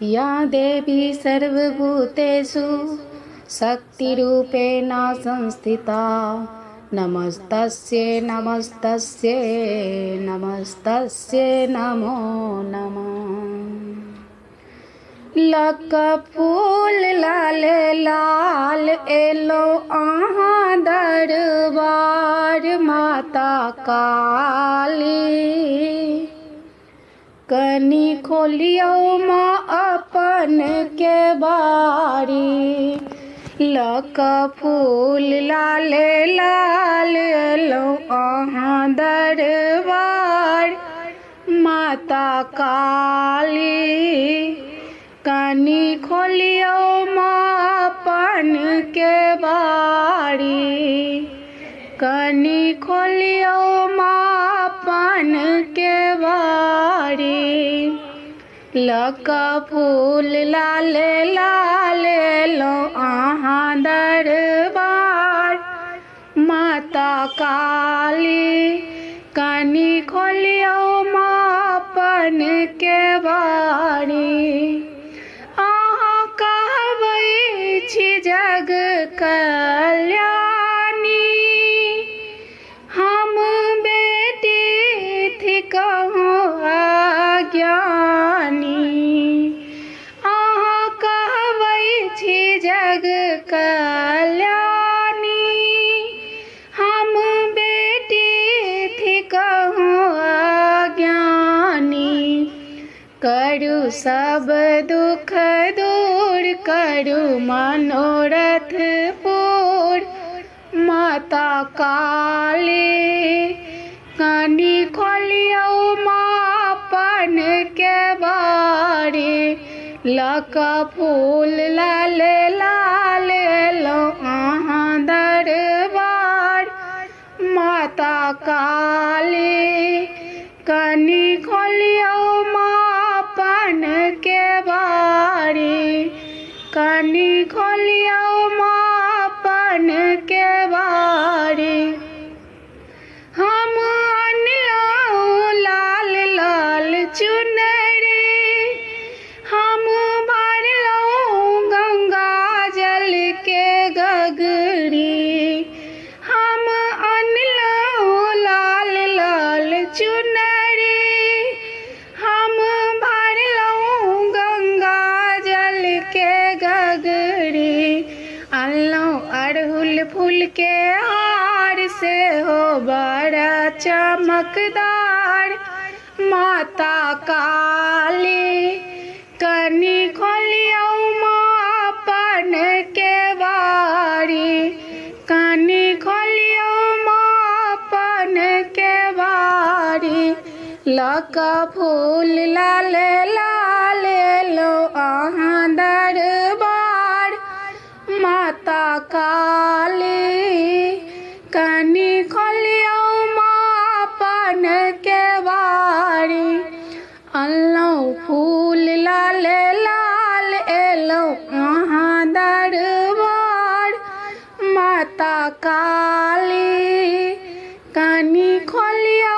या देवी सर्वभूतेषु शक्तिरूपेण संस्थिता नमस्तस्यै नमस्तस्यै नमस्तस्यै नमो नमः। लक फूल लाल लाल एलो अहाँ दरबार माता काली। कनी खोलियो माँ अपन के बारी। लक फूल लाल लाल एलो अहाँ दरबार माता काली। कनी खोलियो माँ अपन के बारी। कनी खोलियो माँ अपन के बारी। लक फूल लाल लाल लो अहाँ दरबार माता काली। कनी खोलियो माँ अपन के बारी। अहाँ कहबै छी जग कल्याणी। हम बेटी थी कहूँ अज्ञानी। अहाँ कहबै छी जग कल्याणी। हम बेटी थी कहूँ अज्ञानी। करू सब दुख दूर करू मनोरथ पूर माता काली। कनी खोलियो माँ अपन के बारी। लक फूल लाल लाल लो अहाँ दरबार माता काली। कनी खोलियो माँ अपन के बारी। कनी खोलियो माँ अपन के बारी। हम अनलहुँ लाल लाल चुनरी। हम भरलहुँ गंगा जल के गगरी। हम अनलहुँ लाल लाल चुनरी। हम भरलहुँ गंगा जल के गगरी। अनलहुँ अड़हुल फूल के हार से हो बड़ा चमकदार माता काली। कनी खोलियो माँ अपन के बारी। कनी खोलियो माँ अपन के बारी। लक फूल लाल लाल लो अहाँ दरबार माता काली। कनी खोलियो माँ अपन के बारी। अनलहुँ फूल लाल लाल एलो अहाँ दरबार माता काली। कनी खोलियो